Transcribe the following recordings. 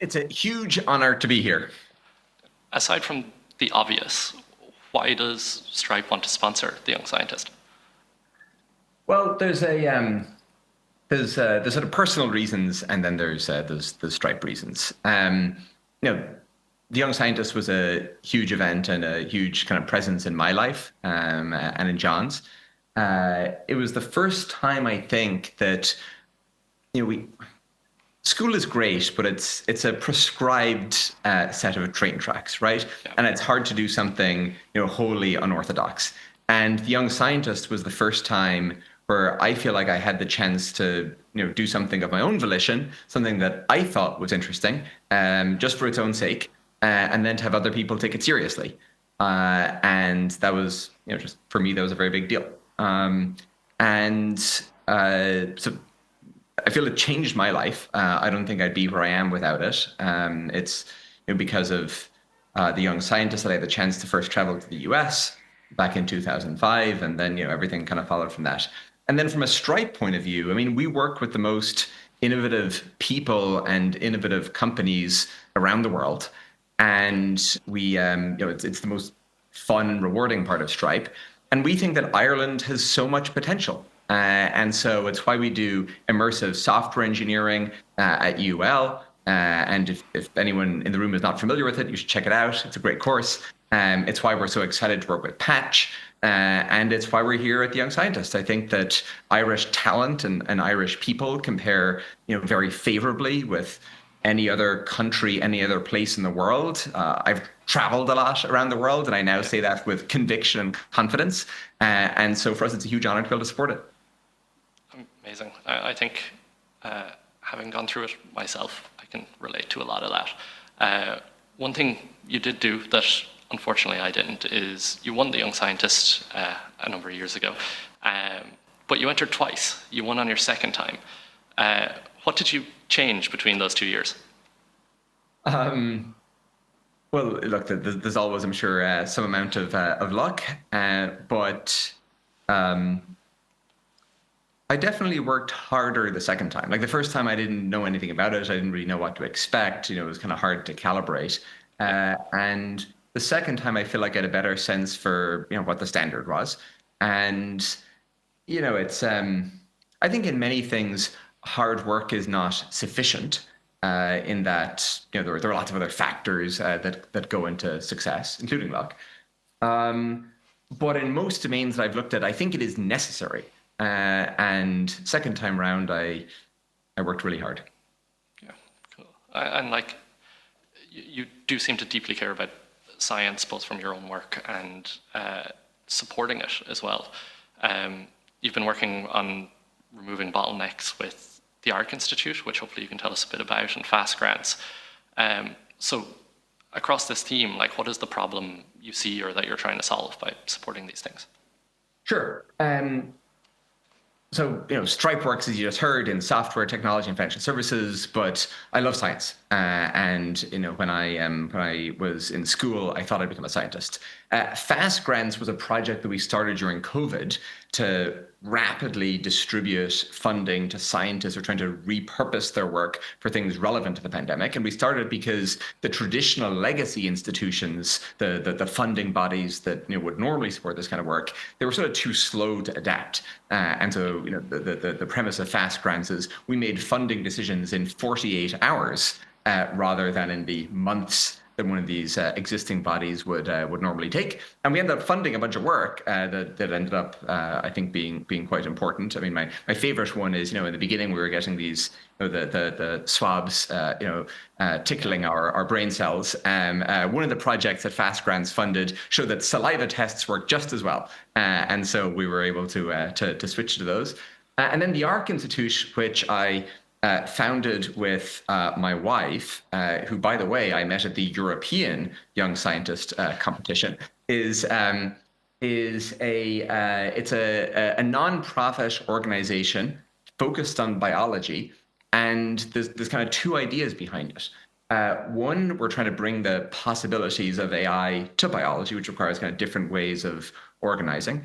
It's a huge honor to be here. Aside from the obvious, why does Stripe want to sponsor the young scientist? Well, there's sort of personal reasons, and then there's the Stripe reasons. You know, the Young Scientist was a huge event and a huge kind of presence in my life, and in John's. It was the first time I think that we school is great, but it's a prescribed set of train tracks, right? Yeah. And it's hard to do something wholly unorthodox. And the Young Scientist was the first time where I feel like I had the chance to do something of my own volition, something that I thought was interesting, just for its own sake, and then to have other people take it seriously. And that was just for me that was a very big deal. And so I feel it changed my life. I don't think I'd be where I am without it. It's because of the Young Scientist that I had the chance to first travel to the US back in 2005, and then everything kind of followed from that. And then from a Stripe point of view, I mean, we work with the most innovative people and innovative companies around the world, and we, it's the most fun and rewarding part of Stripe. And we think that Ireland has so much potential. And so it's why we do immersive software engineering at UL. And if anyone in the room is not familiar with it, you should check it out. It's a great course. It's why we're so excited to work with Patch. And it's why we're here at the Young Scientist. I think that Irish talent and Irish people compare very favorably with any other country, any other place in the world. I've traveled a lot around the world, and I now say that with conviction and confidence. And so for us, it's a huge honor to be able to support it. Amazing. I think having gone through it myself, I can relate to a lot of that. One thing you did do that unfortunately I didn't is you won the Young Scientist a number of years ago, but you entered twice. You won on your second time. What did you change between those 2 years? Well, look, there's always, I'm sure, some amount of luck, but I definitely worked harder the second time. Like the first time, I didn't know anything about it. I didn't really know what to expect. It was kind of hard to calibrate. And the second time, I feel like I had a better sense for what the standard was. And it's I think in many things, hard work is not sufficient. In that there are lots of other factors that go into success, including luck. But in most domains that I've looked at, I think it is necessary. And second time round, I worked really hard. Yeah, cool. And like, you do seem to deeply care about science, both from your own work and supporting it as well. You've been working on removing bottlenecks with the ARC Institute, which hopefully you can tell us a bit about, and FAST grants. So across this theme, like what is the problem you see or that you're trying to solve by supporting these things? Sure. So, Stripe works, as you just heard, in software, technology, and financial services, but I love science. And, when I was in school, I thought I'd become a scientist. Fast Grants was a project that we started during COVID to rapidly distribute funding to scientists who are trying to repurpose their work for things relevant to the pandemic. And we started because the traditional legacy institutions, the funding bodies that would normally support this kind of work, they were sort of too slow to adapt. And so the premise of Fast Grants is we made funding decisions in 48 hours rather than in the months that one of these existing bodies would normally take. And we ended up funding a bunch of work that ended up, I think, being quite important. I mean, my favorite one is, in the beginning, we were getting these, the swabs, tickling our brain cells. One of the projects that Fast Grants funded showed that saliva tests work just as well. And so we were able to switch to those. And then the ARC Institute, which I founded with my wife, who, by the way, I met at the European Young Scientist competition, is a non-profit organization focused on biology, and there's kind of two ideas behind it. One, we're trying to bring the possibilities of AI to biology, which requires kind of different ways of organizing.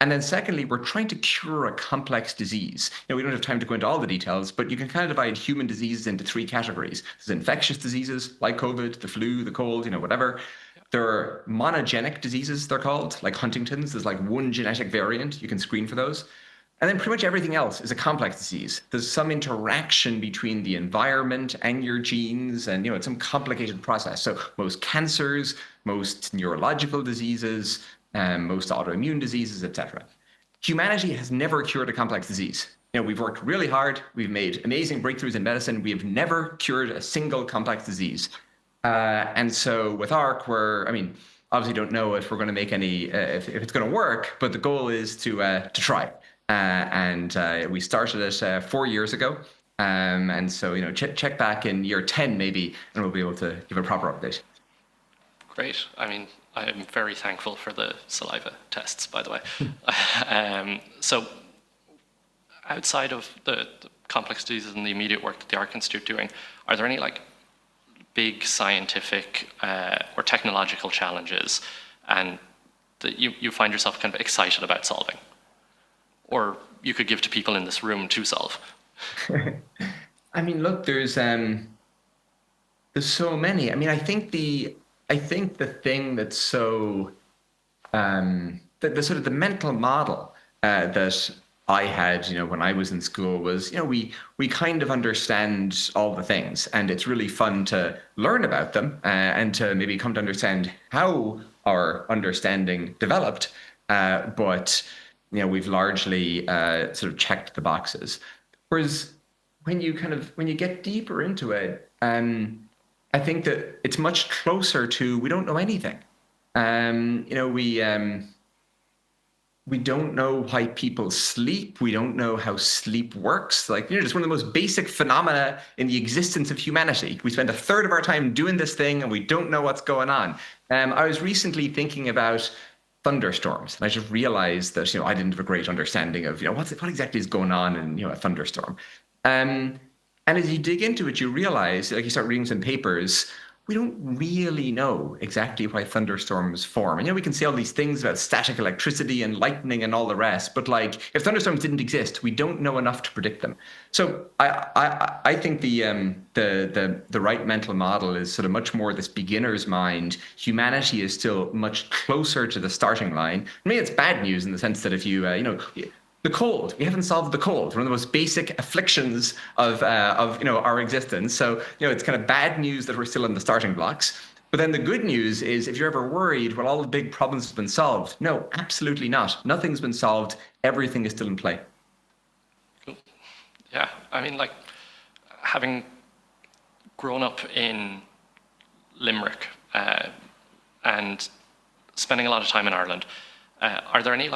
And then secondly, we're trying to cure a complex disease. We don't have time to go into all the details, but you can kind of divide human diseases into three categories. There's infectious diseases like COVID, the flu, the cold, whatever. There are monogenic diseases, they're called, like Huntington's. There's like one genetic variant. You can screen for those. And then pretty much everything else is a complex disease. There's some interaction between the environment and your genes, and it's some complicated process. So most cancers, most neurological diseases, most autoimmune diseases, etc. Humanity has never cured a complex disease. We've worked really hard. We've made amazing breakthroughs in medicine. We have never cured a single complex disease. And so with ARC, obviously don't know if we're going to make any, if it's going to work, but the goal is to try. And we started it 4 years ago. And so, check back in year 10 maybe, and we'll be able to give a proper update. Great. I'm very thankful for the saliva tests, by the way. So outside of the complex diseases and the immediate work that the ARC Institute is doing, are there any big scientific or technological challenges and that you find yourself kind of excited about solving? Or you could give to people in this room to solve? Look, there's so many. I think the thing that's so the sort of the mental model that I had, when I was in school was, we kind of understand all the things, and it's really fun to learn about them and to maybe come to understand how our understanding developed. But we've largely sort of checked the boxes. Whereas when you get deeper into it, I think that it's much closer to we don't know anything. We don't know why people sleep. We don't know how sleep works. Just one of the most basic phenomena in the existence of humanity. We spend a third of our time doing this thing, and we don't know what's going on. I was recently thinking about thunderstorms, and I just realized that I didn't have a great understanding of what exactly is going on in a thunderstorm. And as you dig into it, you realize, you start reading some papers, we don't really know exactly why thunderstorms form. And we can say all these things about static electricity and lightning and all the rest, but if thunderstorms didn't exist, we don't know enough to predict them. So I think the right mental model is sort of much more this beginner's mind. Humanity is still much closer to the starting line. It's bad news in the sense that if you the cold, we haven't solved the cold, one of the most basic afflictions of our existence. So it's kind of bad news that we're still in the starting blocks. But then the good news is, if you're ever worried, well, all the big problems have been solved. No, absolutely not. Nothing's been solved. Everything is still in play. Cool. Yeah, having grown up in Limerick and spending a lot of time in Ireland, are there any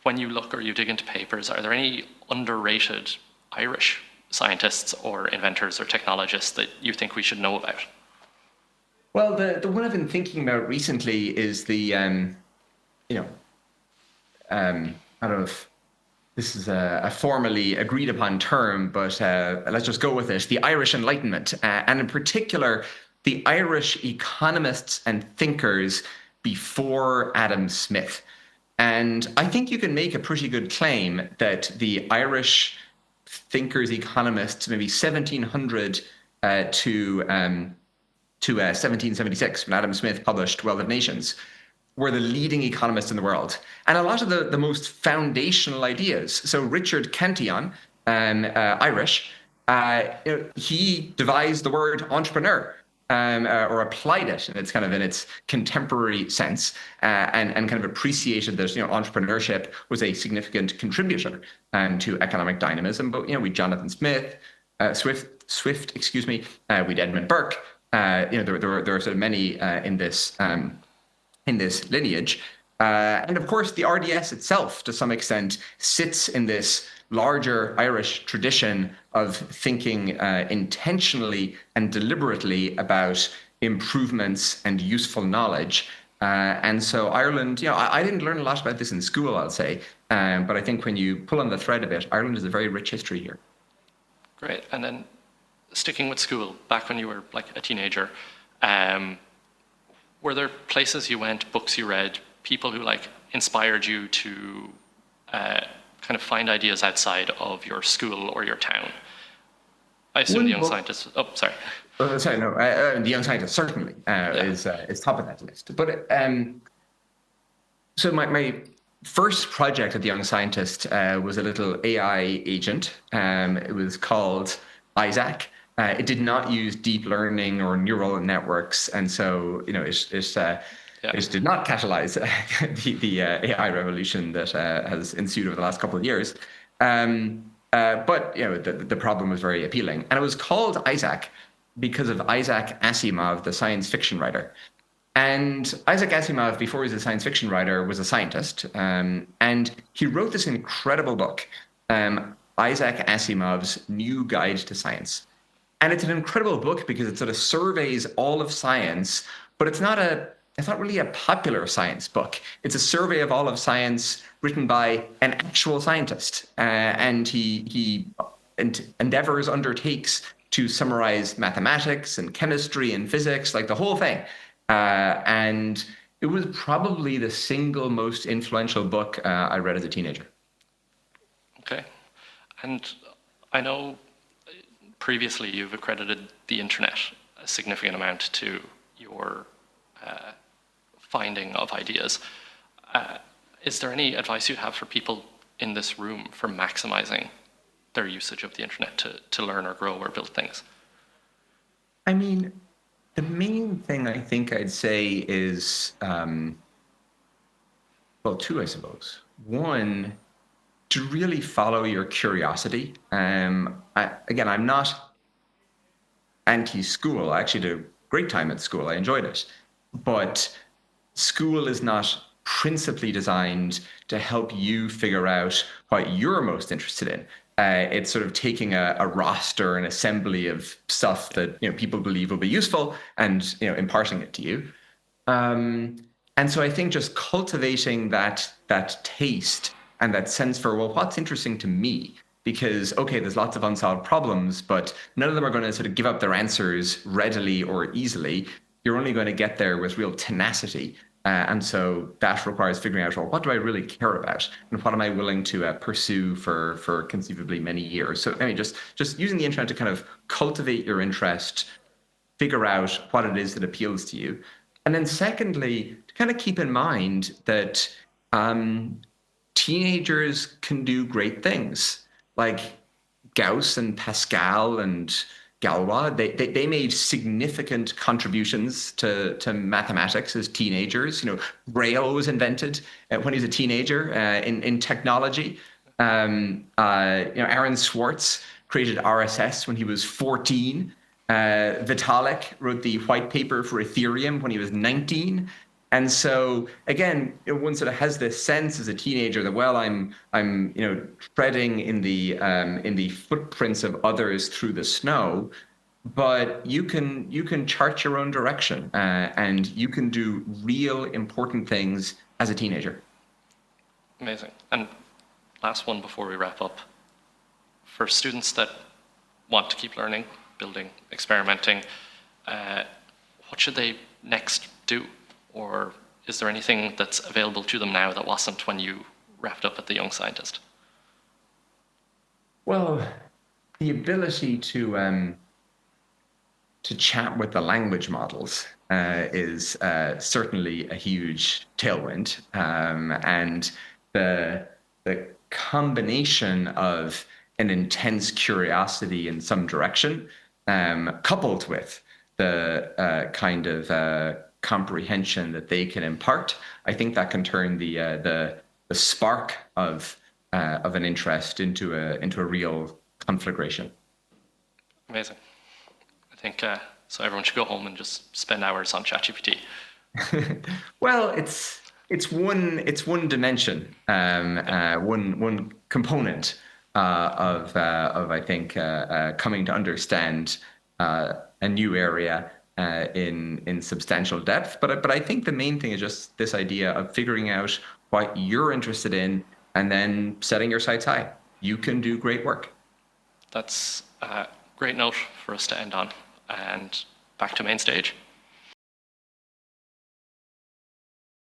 when you look or you dig into papers, are there any underrated Irish scientists or inventors or technologists that you think we should know about? Well, the one I've been thinking about recently is the, I don't know if this is a formally agreed upon term, but let's just go with it, the Irish Enlightenment, and in particular, the Irish economists and thinkers before Adam Smith. And I think you can make a pretty good claim that the Irish thinkers, economists, maybe 1700 to 1776, when Adam Smith published Wealth of Nations, were the leading economists in the world. And a lot of the most foundational ideas. So Richard Cantillon, Irish, he devised the word entrepreneur. Or applied it, and it's kind of in its contemporary sense, and kind of appreciated that entrepreneurship was a significant contributor to economic dynamism. But we Jonathan Swift, we'd Edmund Burke. There are sort of many in this lineage, and of course the RDS itself, to some extent, sits in this larger Irish tradition of thinking intentionally and deliberately about improvements and useful knowledge. And so Ireland, I didn't learn a lot about this in school, I'll say, but I think when you pull on the thread a bit, Ireland has a very rich history here. Great. And then sticking with school, back when you were a teenager, were there places you went, books you read, people who like inspired you to kind of find ideas outside of your school or your town? I assume the Young Scientist. Oh, sorry. Sorry, no. The Young Scientist certainly is top of that list. But so my first project at the Young Scientist was a little AI agent. It was called Isaac. It did not use deep learning or neural networks, and so it did not catalyze the AI revolution that has ensued over the last couple of years. But the problem was very appealing, and it was called Isaac because of Isaac Asimov, the science fiction writer. And Isaac Asimov, before he was a science fiction writer, was a scientist, and he wrote this incredible book, Isaac Asimov's New Guide to Science. And it's an incredible book because it sort of surveys all of science, but it's not really a popular science book. It's a survey of all of science written by an actual scientist, and he undertakes to summarize mathematics and chemistry and physics, like the whole thing. And it was probably the single most influential book I read as a teenager. Okay. And I know previously you've accredited the internet a significant amount to your finding of ideas. Is there any advice you have for people in this room for maximizing their usage of the internet to learn or grow or build things? I mean, the main thing I think I'd say is, two, I suppose. One, to really follow your curiosity. I'm not anti-school. I actually did a great time at school. I enjoyed it. But school is not principally designed to help you figure out what you're most interested in. It's sort of taking a roster, an assembly of stuff that people believe will be useful, and imparting it to you. And so I think just cultivating that taste and that sense for, well, what's interesting to me? Because, okay, there's lots of unsolved problems, but none of them are going to sort of give up their answers readily or easily. You're only going to get there with real tenacity. And so that requires figuring out, well, what do I really care about? And what am I willing to pursue for conceivably many years? So I mean, just using the internet to kind of cultivate your interest, figure out what it is that appeals to you. And then secondly, to kind of keep in mind that teenagers can do great things. Like Gauss and Pascal and Galois, they made significant contributions to mathematics as teenagers. Braille was invented when he was a teenager in technology. Aaron Swartz created RSS when he was 14. Vitalik wrote the white paper for Ethereum when he was 19. And so again, one sort of has this sense as a teenager that, well, I'm treading in the footprints of others through the snow, but you can chart your own direction, and you can do real important things as a teenager. Amazing. And last one before we wrap up. For students that want to keep learning, building, experimenting, what should they next do? Or is there anything that's available to them now that wasn't when you wrapped up at the Young Scientist? Well, the ability to chat with the language models is certainly a huge tailwind, and the combination of an intense curiosity in some direction, coupled with the kind of comprehension that they can impart, I think that can turn the spark of an interest into a real conflagration. Amazing. I think so. Everyone should go home and just spend hours on ChatGPT. Well, it's one dimension, one component of I think coming to understand a new area in substantial depth. But I think the main thing is just this idea of figuring out what you're interested in and then setting your sights high. You can do great work. That's a great note for us to end on. And back to main stage.